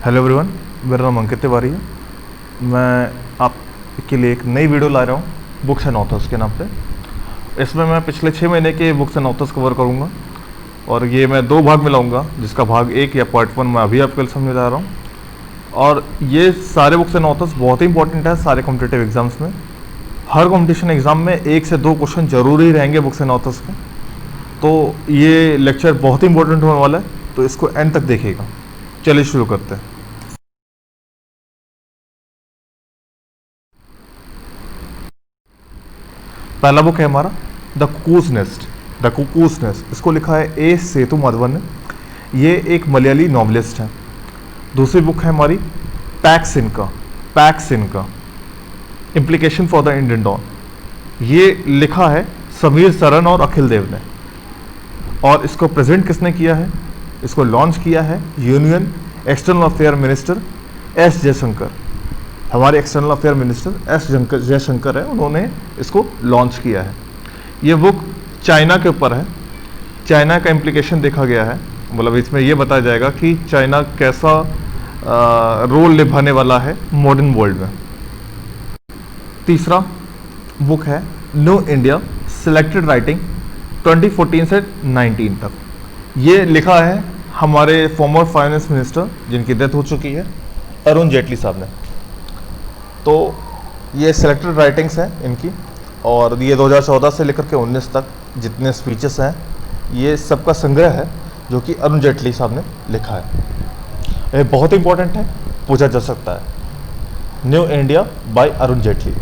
Hello everyone, मेरा नाम अंकित तिवारी है। मैं आपके लिए एक नई वीडियो ला रहा हूँ बुक्स एंड ऑथर्स के नाम पे। इसमें मैं पिछले 6 महीने के बुक्स एंड ऑथर्स कवर करूँगा और ये मैं 2 भाग में लाऊंगा, जिसका भाग 1 या पार्ट 1 मैं अभी आपके सामने ला रहा हूँ। और ये सारे बुक्स एंड ऑथर्स बहुत ही इंपॉर्टेंट है सारे कॉम्पिटिटिव एग्जाम्स में। हर कॉम्पिटिशन एग्जाम में 1 से 2 क्वेश्चन जरूर ही रहेंगे बुक्स एंड ऑथर्स के। तो ये लेक्चर बहुत ही इंपॉर्टेंट होने वाला है, तो इसको एंड तक देखिएगा। चलिए शुरू करते हैं। पहला बुक है हमारा the cuckoos nest. The cuckoos nest, इसको लिखा है ए सेतु माधवन ने। ये एक मलयाली नॉवलिस्ट है। दूसरी बुक है हमारी पैक्स इनका। पैक्स इनका implication for the Indian dawn. ये लिखा है समीर सरन और अखिल देव ने, और इसको प्रेजेंट किसने किया है? इसको लॉन्च किया है union external affair minister S Jaishankar. हमारे external affair minister S Jaishankar है, उन्होंने इसको लॉन्च किया है। ये बुक चाइना के ऊपर है। चाइना का इम्प्लीकेशन देखा गया है, मतलब इसमें ये बताया जाएगा कि चाइना कैसा रोल निभाने वाला है मॉडर्न वर्ल्ड में। तीसरा बुक है न्यू इंडिया सिलेक्टेड राइटिंग 2014 से 19 तक। ये लिखा है हमारे फॉर्मर फाइनेंस मिनिस्टर, जिनकी डेथ हो चुकी है, अरुण जेटली साहब ने। तो ये सिलेक्टेड राइटिंग्स हैं इनकी, और ये 2014 से लेकर के 19 तक जितने स्पीचेस हैं, ये सबका संग्रह है जो कि अरुण जेटली साहब ने लिखा है। ये बहुत इंपॉर्टेंट है, पूछा जा सकता है। New India by Arun Jaitley.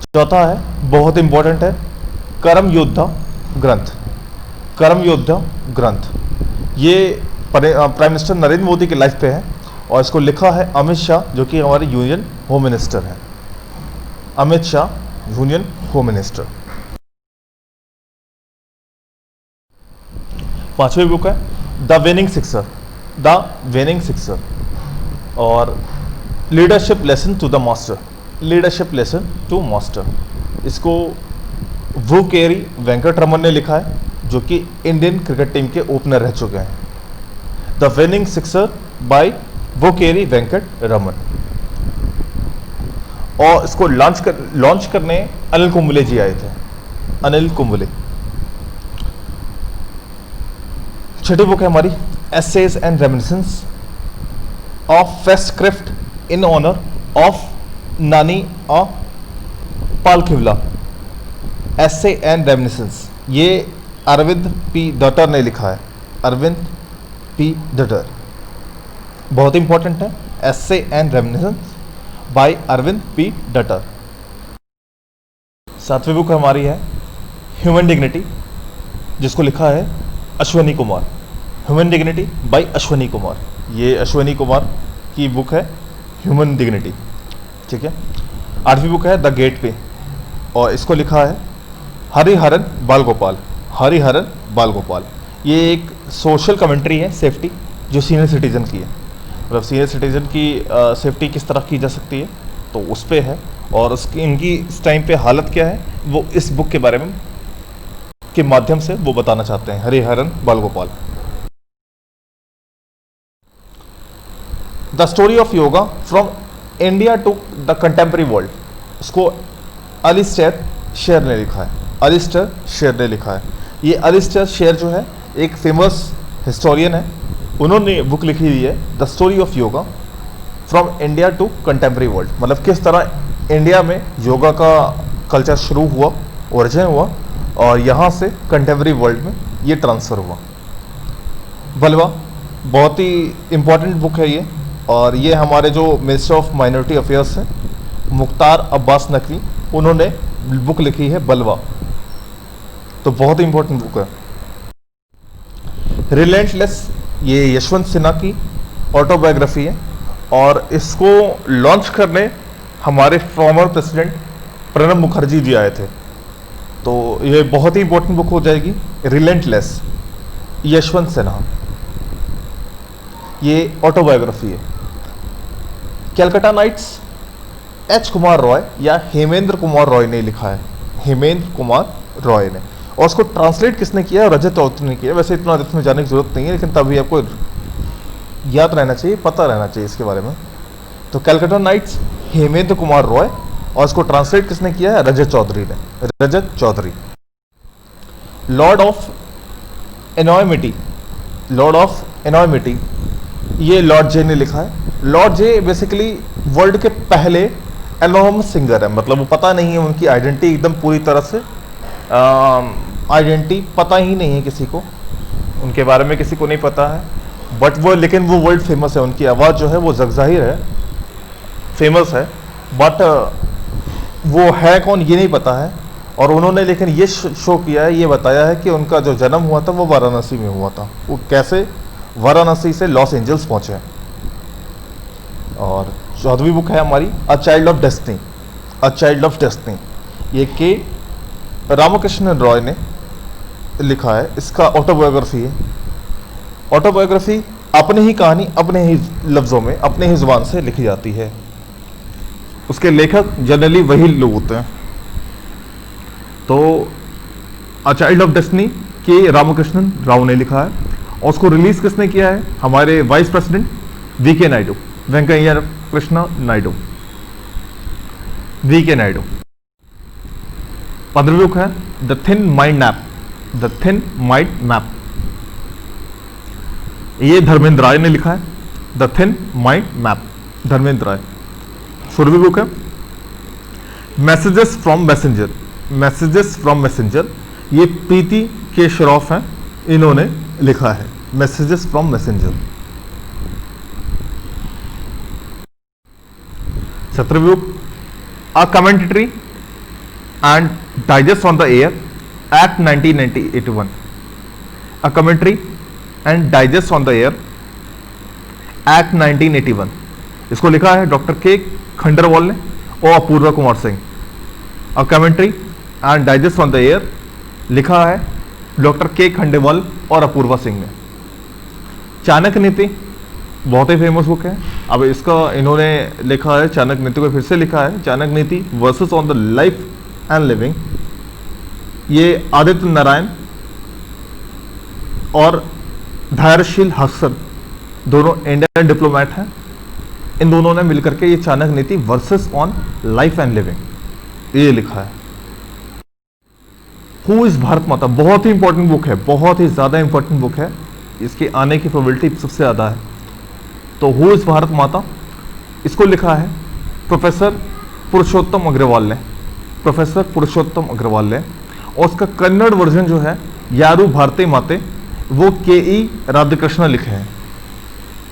चौथा है, बहुत इंपॉर्टेंट है, कर्म योद्धा ग्रंथ। कर्म योद्धा ग्रंथ ये प्राइम मिनिस्टर नरेंद्र मोदी की लाइफ पे है, और इसको लिखा है अमित शाह, जो कि हमारे यूनियन होम मिनिस्टर हैं। Amit Shah union home minister. पांचवी बुक है the winning sixer. The winning sixer और leadership lesson to the master. Leadership lesson to master, इसको वो केरी वेंकट रमन ने लिखा है, जो कि इंडियन क्रिकेट टीम के ओपनर रह चुके हैं। द विनिंग सिक्सर बाय वो केरी वेंकट रमन। और इसको लॉन्च करने अनिल कुंबले जी आए थे। अनिल कुंबले। छठी बुक है हमारी essays and reminiscence of festschrift in honour of Nani A पालखिवला। Essay and reminiscence, ये अरविंद पी डटर ने लिखा है। अरविंद पी डटर, बहुत इंपॉर्टेंट है। Essay and reminiscence by Arvind P Datar. सातवीं बुक हमारी है ह्यूमन डिग्निटी, जिसको लिखा है Ashwani Kumar. Human dignity by Ashwani Kumar. ये अश्वनी कुमार की बुक है ह्यूमन डिग्निटी, ठीक है। आठवीं बुक है द गेट पे, और इसको लिखा है हरिहरन बालगोपाल। हरिहरन बालगोपाल, ये एक सोशल कमेंट्री है सेफ्टी, जो सीनियर सिटीजन की है। मतलब सीनियर सिटीजन की सेफ्टी किस तरह की जा सकती है, तो उस पर है। और उसकी इनकी इस टाइम पे हालत क्या है, वो इस बुक के बारे में के माध्यम से वो बताना चाहते हैं। Hariharan Balagopal. The story of yoga from India to the contemporary world, इसको अलिस्टर शेर ने लिखा है। अलिस्टर शेर ने लिखा है। ये अलिस्टर शेर जो है एक फेमस हिस्टोरियन है, उन्होंने बुक लिखी हुई है the story of yoga from India to contemporary world. मतलब किस तरह इंडिया में योगा का कल्चर शुरू हुआ, ओरिजिन हुआ, और यहाँ से कंटेम्प्रेरी वर्ल्ड में ये ट्रांसफ़र हुआ। बलवा, बहुत ही इम्पॉर्टेंट बुक है ये, और ये हमारे जो मिनिस्टर ऑफ माइनॉरिटी अफेयर्स हैं मुख्तार अब्बास नकवी, उन्होंने बुक लिखी है बलवा। तो बहुत ही इंपॉर्टेंट बुक है। रिलेंटलेस, ये यशवंत सिन्हा की ऑटोबायोग्राफी है, और इसको लॉन्च करने हमारे फॉर्मर प्रेसिडेंट प्रणब मुखर्जी जी आए थे। तो ये बहुत ही इंपॉर्टेंट बुक हो जाएगी। रिलेंटलेस, यशवंत सिन्हा, ये ऑटोबायोग्राफी है। कैलकाटा नाइट्स, एच कुमार रॉय या हेमेंद्र कुमार रॉय ने लिखा है। हेमेंद्र कुमार रॉय ने। और उसको ट्रांसलेट किसने किया है? रजत चौधरी ने किया। वैसे इतना इसमें जाने की जरूरत नहीं है, लेकिन तभी आपको याद रहना चाहिए, पता रहना चाहिए इसके बारे में। तो कैलकाटा नाइट्स हेमेंद्र कुमार रॉय, और इसको ट्रांसलेट किसने किया है? रजत चौधरी ने, Rajat Chaudhuri. Lord of anonymity, lord of anonymity ये लॉर्ड जे ने लिखा है। लॉर्ड जे बेसिकली वर्ल्ड के पहले एनोनिमस सिंगर है, मतलब वो पता नहीं है उनकी आइडेंटिटी एकदम पूरी तरह से, आइडेंटिटी पता ही नहीं है किसी को, उनके बारे में किसी को नहीं पता है, बट वो लेकिन वो वर्ल्ड फेमस है, उनकी आवाज़ जो है वो जगजाहिर है, फेमस है, बट वो है कौन ये नहीं पता है। और उन्होंने लेकिन ये शो किया है, ये बताया है कि उनका जो जन्म हुआ था वो वाराणसी में हुआ था, वो कैसे वाराणसी से लॉस एंजल्स पहुंचे। और 14वीं बुक है हमारी a child of destiny, a child of destiny, ये के रामकृष्ण रॉय ने लिखा है, इसका ऑटोबायोग्राफी है। ऑटोबायोग्राफी अपनी ही कहानी अपने ही लफ्ज़ों में अपने ही ज़ुबान से लिखी जाती है, उसके लेखक जनरली वही लोग होते हैं। तो अ चाइल्ड ऑफ डेस्टिनी के रामकृष्णन राव ने लिखा है, और उसको रिलीज किसने किया है? हमारे vice president VK Naidu, Venkaiah Krishna Naidu, VK Naidu. 15वीं बुक है the thin mind map, the thin mind map, ये धर्मेंद्र राय ने लिखा है, the thin mind map, Dharmendra Rai. 16वीं बुक है messages from messenger, messages from messenger, ये प्रीति के श्रॉफ हैं, इन्होंने लिखा है, मैसेजेस फ्रॉम मैसेंजर। 17वीं book a commentary and digest on the air act 1981, a commentary and digest on the air act 1981, इसको लिखा है डॉक्टर के खंडरवाल ने और Apoorva Kumar Singh. A commentary and digest on the air लिखा है डॉक्टर के खंडेवाल और अपूर्वा सिंह ने। चाणक्य नीति बहुत ही फेमस बुक है, अब इसका इन्होंने लिखा है, चाणक्य नीति को फिर से लिखा है, चाणक्य नीति versus on the life and living, ये आदित्य नारायण और धैर्यशील हसन दोनों इंडियन डिप्लोमेट हैं, इन दोनों ने मिलकर के ये चाणक्य नीति versus on life and living ये लिखा है। हु इज भारत माता, बहुत ही इंपॉर्टेंट बुक है, बहुत ही ज्यादा इंपॉर्टेंट बुक है, इसके आने की प्रोबेबिलिटी सबसे ज्यादा है। तो हु इज भारत माता, इसको लिखा है प्रोफेसर पुरुषोत्तम अग्रवाल ने, प्रोफेसर पुरुषोत्तम अग्रवाल ने, और उसका कन्नड़ वर्जन जो है यारू भारती माते, वो के.ई. राधाकृष्ण लिखे हैं।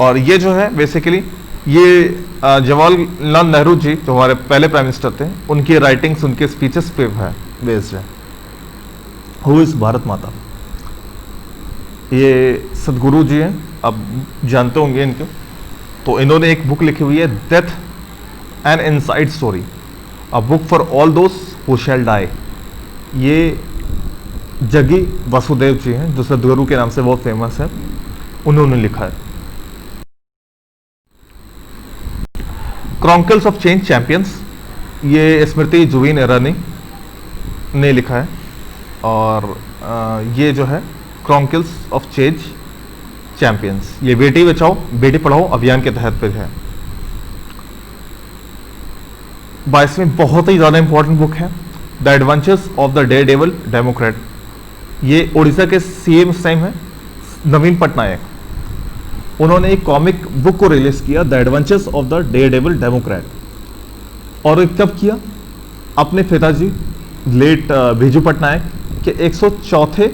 और ये जो है बेसिकली ये जवाहरलाल नेहरू जी जो हमारे पहले प्राइम मिनिस्टर थे, उनकी राइटिंग्स, उनके स्पीचेस पे है बेस्ड है। हु इज भारत माता, ये सदगुरु जी हैं, आप जानते होंगे इनको। तो इन्होंने एक बुक लिखी हुई है death an inside story, a book for all those who shall die, ये जगी वासुदेव जी हैं जो सदगुरु के नाम से बहुत फेमस है, उन्होंने लिखा है। क्रॉनिकल्स ऑफ चेंज चैंपियंस, ये स्मृति जुबिन ईरानी ने लिखा है, और ये जो है क्रॉनिकल्स ऑफ चेंज चैंपियंस, ये बेटी बचाओ बेटी पढ़ाओ अभियान के तहत पे है। 22वीं बहुत ही ज़्यादा इंपॉर्टेंट बुक है the adventures of the day devil Democrat, ये उड़ीसा के सीएम इस टाइम है नवीन पटनायक, उन्होंने एक कॉमिक बुक को रिलीज किया the adventures of the day devil Democrat, और कब किया? अपने पिताजी लेट बीजू पटनायक के 104थे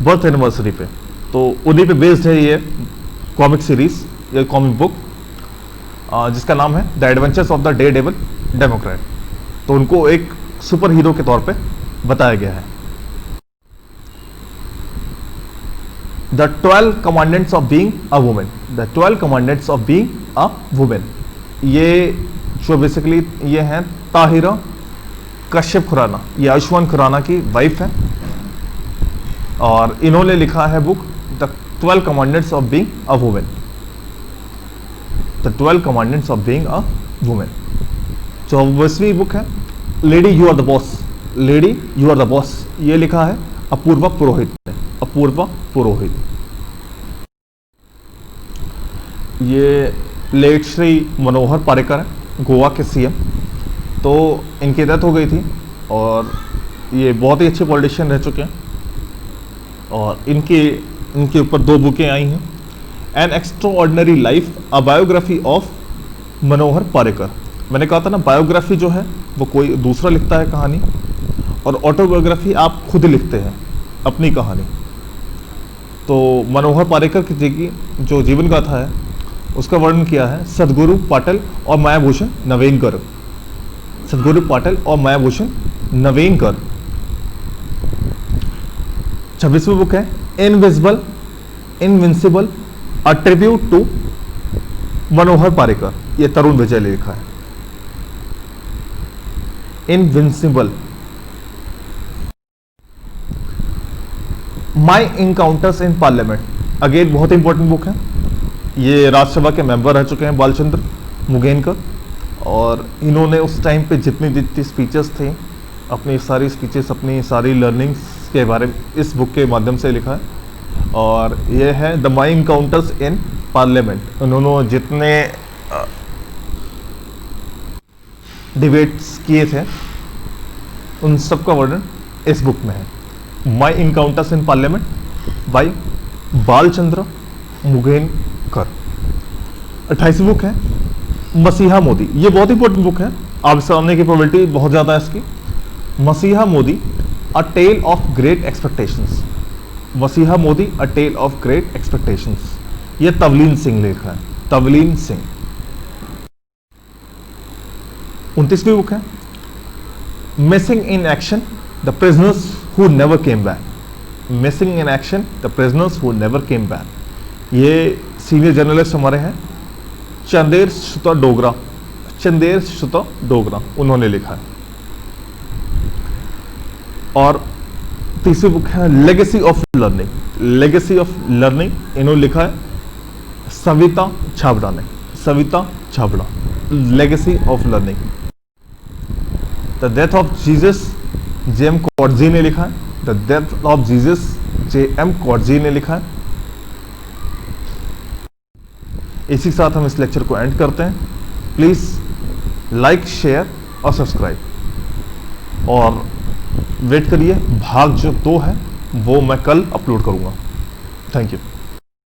बर्थ एनिवर्सरी पे, तो उन्हीं पे बेस्ड है ये कॉमिक सीरीज, ये कॉमिक बुक जिसका नाम है the adventures of the day devil Democrat. तो उनको एक सुपर हीरो के तौर पे बताया गया है। The 12 commandments of being a woman, the 12 commandments of being a women, ये जो बेसिकली ये हैं ताहिरा कश्यप खुराना, ये आयुष्मान खुराना की वाइफ है, और इन्होंने लिखा है book the 12 commandments of being a woman, the 12 commandments of being a woman. 24वीं बुक है lady you are the boss, lady you are the boss, ये लिखा है अपूर्वा पुरोहित ने, अपूर्वा पुरोहित। ये लेट श्री मनोहर पारिकर है, गोवा के सीएम। तो इनकी डेथ हो गई थी और ये बहुत ही अच्छे पॉलिटिशियन रह चुके हैं और इनके ऊपर 2 बुकें आई हैं। An extraordinary life, a biography of Manohar Parrikar. मैंने कहा था ना, बायोग्राफी जो है वो कोई दूसरा लिखता है कहानी, और ऑटोबायोग्राफी आप खुद लिखते हैं अपनी कहानी। तो मनोहर पारिकर की जो जीवन गाथा है उसका वर्णन किया है सदगुरु पाटिल और मायाभूषण नवेंकर। सदगुरु पाटिल और मायाभूषण नवेंकर। 26वीं बुक है invisible invincible, a tribute to Manohar Parrikar. ये तरुण विजय ने लिखा है। Invincible, my encounters in parliament. Again बहुत इंपॉर्टेंट बुक है। ये राज्यसभा के मेंबर रह चुके हैं बालचंद्र मुगेनकर, और इन्होंने उस टाइम पे जितनी स्पीचेस थी, अपनी सारी स्पीचेस, अपनी सारी लर्निंग्स के बारे में इस बुक के माध्यम से लिखा है। और ये है the my encounters in parliament. उन्होंने जितने डिबेट्स किए थे उन सब का वर्णन इस बुक में है। My encounters in parliament by Balchandra Mungekar. 28वीं बुक है मसीहा मोदी। ये बहुत इंपॉर्टेंट बुक है, आप इससे आने की प्रोबेबिलिटी बहुत ज़्यादा है इसकी। मसीहा मोदी, अ टेल ऑफ ग्रेट एक्सपेक्टेशंस। मसीहा मोदी, अ टेल ऑफ ग्रेट एक्सपेक्टेशंस। ये तवलीन सिंह ने लिखा है, तवलीन सिंह। 29वीं बुक है missing in action, the prisoners who never came back. Missing in action, the prisoners who never came back. ये सीनियर जर्नलिस्ट हमारे हैं चंदेर शुता डोगरा। चंदेर शुता डोगरा उन्होंने लिखा है। और 30वीं बुक है legacy of learning. Legacy of learning इन्होंने लिखा है सविता छाबड़ा ने। Savita Chhabra. Legacy of learning. The death of Jesus, J M. Coetzee ने लिखा है। The death of Jesus, J M. Coetzee ने लिखा है। इसी के साथ हम इस लेक्चर को एंड करते हैं। प्लीज़ लाइक, शेयर और सब्सक्राइब, और वेट करिए, भाग जो 2 है वो मैं कल अपलोड करूंगा। Thank you.